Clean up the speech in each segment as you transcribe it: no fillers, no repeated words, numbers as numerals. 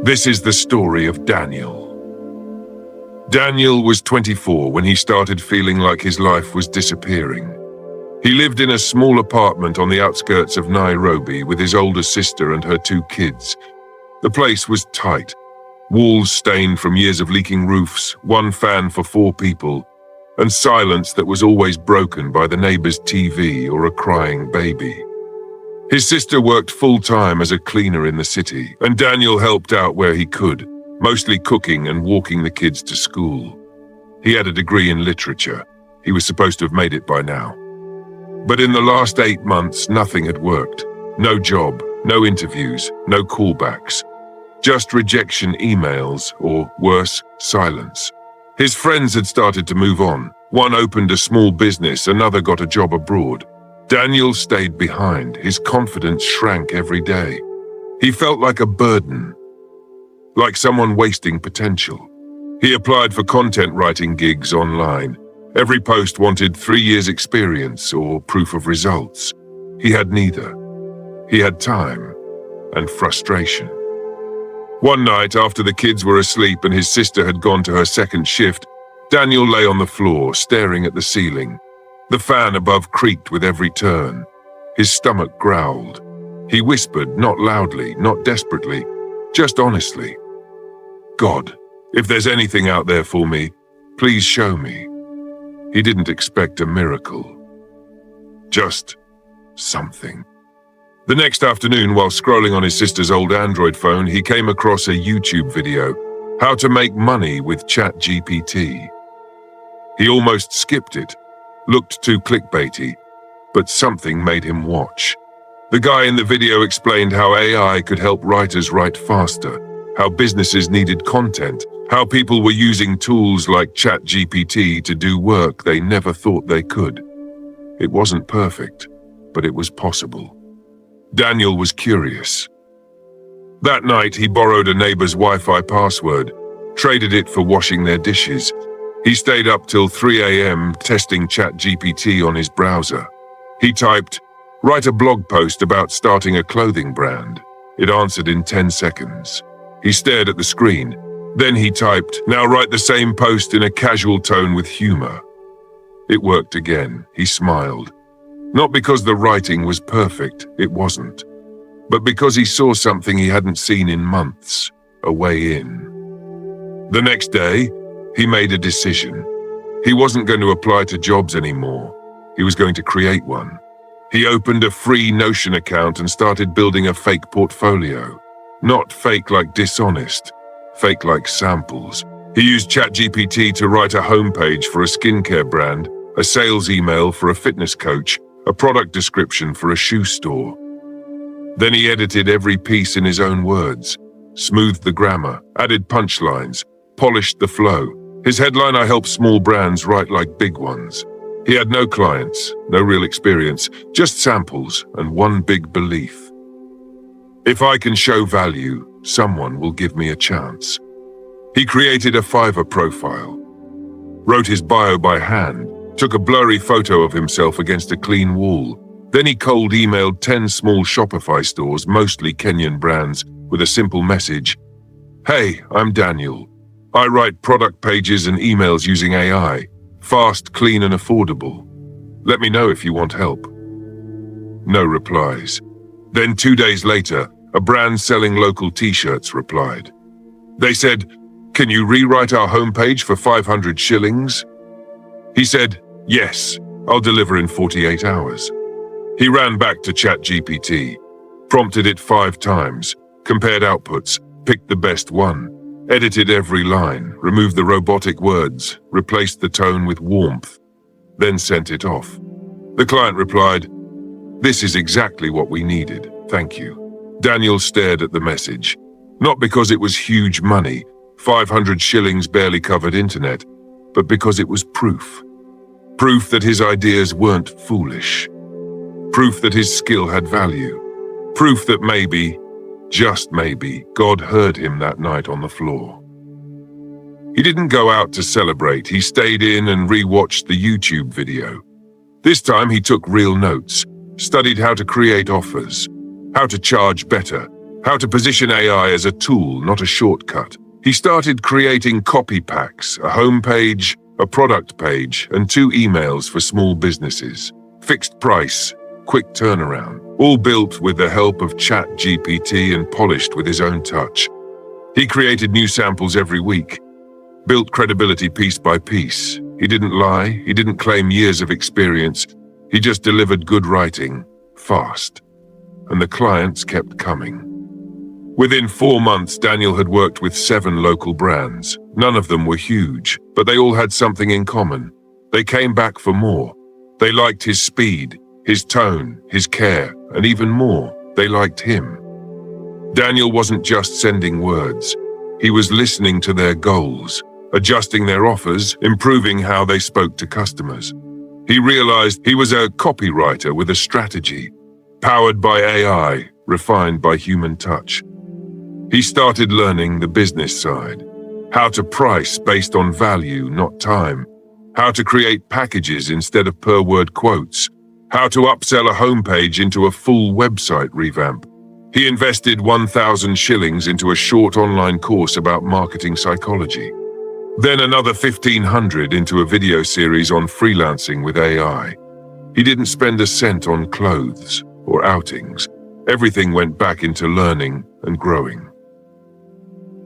This is the story of Daniel. Daniel was 24 when he started feeling like his life was disappearing. He lived in a small apartment on the outskirts of Nairobi with his older sister and her 2 kids. The place was tight, walls stained from years of leaking roofs, 1 fan for 4 people, and silence that was always broken by the neighbor's TV or a crying baby. His sister worked full-time as a cleaner in the city, and Daniel helped out where he could, mostly cooking and walking the kids to school. He had a degree in literature. He was supposed to have made it by now. But in the last 8 months, nothing had worked. No job, no interviews, no callbacks. Just rejection emails, or worse, silence. His friends had started to move on. One opened a small business, another got a job abroad. Daniel stayed behind. His confidence shrank every day. He felt like a burden, like someone wasting potential. He applied for content writing gigs online. Every post wanted 3 years experience or proof of results. He had neither. He had time and frustration. One night, after the kids were asleep and his sister had gone to her second shift, Daniel lay on the floor, staring at the ceiling. The fan above creaked with every turn. His stomach growled. He whispered, not loudly, not desperately, just honestly, "God, if there's anything out there for me, please show me." He didn't expect a miracle. Just something. The next afternoon, while scrolling on his sister's old Android phone, he came across a YouTube video, How to Make Money with ChatGPT. He almost skipped it. Looked too clickbaity, but something made him watch. The guy in the video explained how AI could help writers write faster, how businesses needed content, how people were using tools like ChatGPT to do work they never thought they could. It wasn't perfect, but it was possible. Daniel was curious. That night, he borrowed a neighbor's Wi-Fi password, traded it for washing their dishes. He stayed up till 3 a.m. testing ChatGPT on his browser. He typed, "Write a blog post about starting a clothing brand." It answered in 10 seconds. He stared at the screen. Then he typed, "Now write the same post in a casual tone with humor." It worked again. He smiled. Not because the writing was perfect, it wasn't, but because he saw something he hadn't seen in months, a way in. The next day, he made a decision. He wasn't going to apply to jobs anymore. He was going to create one. He opened a free Notion account and started building a fake portfolio. Not fake like dishonest, fake like samples. He used ChatGPT to write a homepage for a skincare brand, a sales email for a fitness coach, a product description for a shoe store. Then he edited every piece in his own words, smoothed the grammar, added punchlines, polished the flow. His headline, "I help small brands write like big ones." He had no clients, no real experience, just samples and one big belief. If I can show value, someone will give me a chance. He created a Fiverr profile, wrote his bio by hand, took a blurry photo of himself against a clean wall. Then he cold emailed 10 small Shopify stores, mostly Kenyan brands, with a simple message. "Hey, I'm Daniel. I write product pages and emails using AI. Fast, clean, and affordable. Let me know if you want help." No replies. Then 2 days later, a brand selling local t-shirts replied. They said, "Can you rewrite our homepage for 500 shillings? He said, "Yes, I'll deliver in 48 hours. He ran back to ChatGPT, prompted it 5 times, compared outputs, picked the best one, edited every line, removed the robotic words, replaced the tone with warmth, then sent it off. The client replied, "This is exactly what we needed, thank you." Daniel stared at the message, not because it was huge money, 500 shillings barely covered internet, but because it was proof. Proof that his ideas weren't foolish. Proof that his skill had value. Proof that maybe, just maybe, God heard him that night on the floor. He didn't go out to celebrate. He stayed in and rewatched the YouTube video. This time he took real notes, studied how to create offers, how to charge better, how to position AI as a tool, not a shortcut. He started creating copy packs, a homepage, a product page, and 2 emails for small businesses. Fixed price, quick turnaround, all built with the help of ChatGPT and polished with his own touch. He created new samples every week, built credibility piece by piece. He didn't lie, he didn't claim years of experience, he just delivered good writing, fast. And the clients kept coming. Within 4 months, Daniel had worked with 7 local brands. None of them were huge, but they all had something in common. They came back for more. They liked his speed, his tone, his care, and even more, they liked him. Daniel wasn't just sending words. He was listening to their goals, adjusting their offers, improving how they spoke to customers. He realized he was a copywriter with a strategy, powered by AI, refined by human touch. He started learning the business side, how to price based on value, not time, how to create packages instead of per-word quotes, how to upsell a homepage into a full website revamp. He invested 1,000 shillings into a short online course about marketing psychology. Then another 1,500 into a video series on freelancing with AI. He didn't spend a cent on clothes or outings. Everything went back into learning and growing.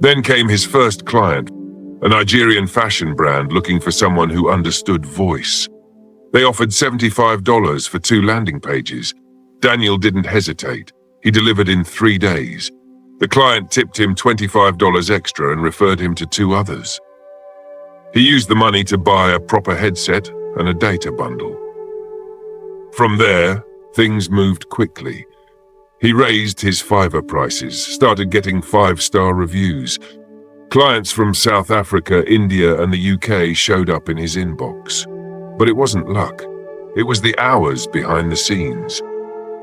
Then came his first client, a Nigerian fashion brand looking for someone who understood voice. They offered $75 for 2 landing pages. Daniel didn't hesitate. He delivered in 3 days. The client tipped him $25 extra and referred him to 2 others. He used the money to buy a proper headset and a data bundle. From there, things moved quickly. He raised his Fiverr prices, started getting 5-star reviews. Clients from South Africa, India, and the UK showed up in his inbox. But it wasn't luck. It was the hours behind the scenes.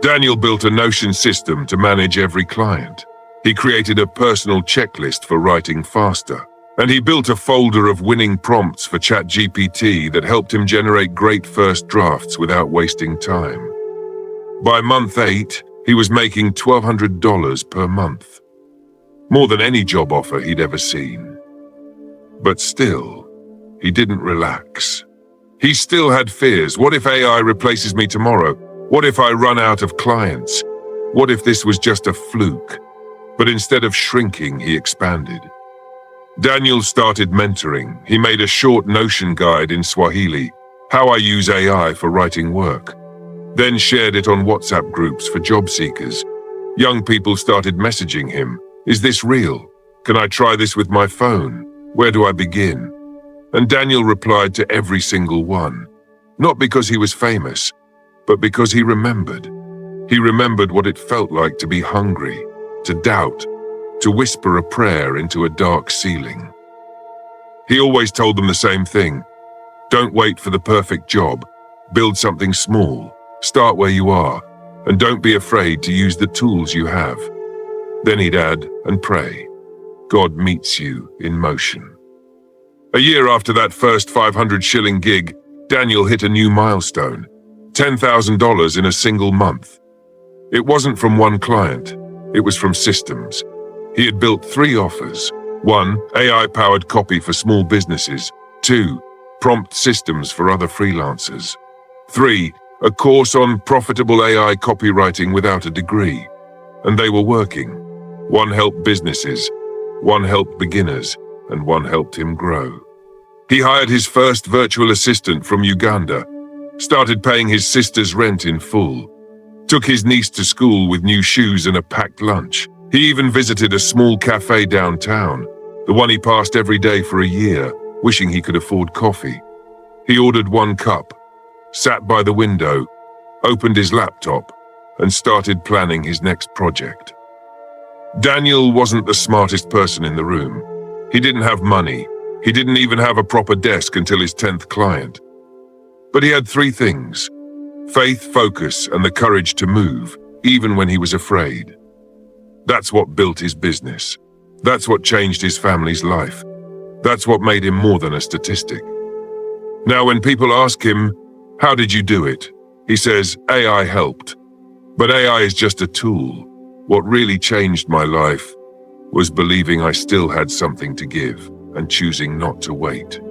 Daniel built a Notion system to manage every client. He created a personal checklist for writing faster. And he built a folder of winning prompts for ChatGPT that helped him generate great first drafts without wasting time. By month 8, he was making $1,200 per month. More than any job offer he'd ever seen. But still, he didn't relax. He still had fears. What if AI replaces me tomorrow? What if I run out of clients? What if this was just a fluke? But instead of shrinking, he expanded. Daniel started mentoring. He made a short Notion guide in Swahili, How I Use AI for Writing Work. Then shared it on WhatsApp groups for job seekers. Young people started messaging him. Is this real? Can I try this with my phone? Where do I begin? And Daniel replied to every single one. Not because he was famous, but because he remembered. He remembered what it felt like to be hungry, to doubt, to whisper a prayer into a dark ceiling. He always told them the same thing. Don't wait for the perfect job. Build something small. Start where you are. And don't be afraid to use the tools you have. Then he'd add and pray. God meets you in motion. A year after that first 500 shilling gig, Daniel hit a new milestone. $10,000 in a single month. It wasn't from one client. It was from systems. He had built 3 offers. 1, AI-powered copy for small businesses. 2, prompt systems for other freelancers. 3, a course on profitable AI copywriting without a degree. And they were working. 1 helped businesses, 1 helped beginners, and 1 helped him grow. He hired his first virtual assistant from Uganda, started paying his sister's rent in full, took his niece to school with new shoes and a packed lunch. He even visited a small cafe downtown, the one he passed every day for a year, wishing he could afford coffee. He ordered 1 cup, sat by the window, opened his laptop, and started planning his next project. Daniel wasn't the smartest person in the room. He didn't have money. He didn't even have a proper desk until his 10th client. But he had 3 things: faith, focus, and the courage to move, even when he was afraid. That's what built his business. That's what changed his family's life. That's what made him more than a statistic. Now, when people ask him, how did you do it? He says, AI helped. But AI is just a tool. What really changed my life was believing I still had something to give and choosing not to wait.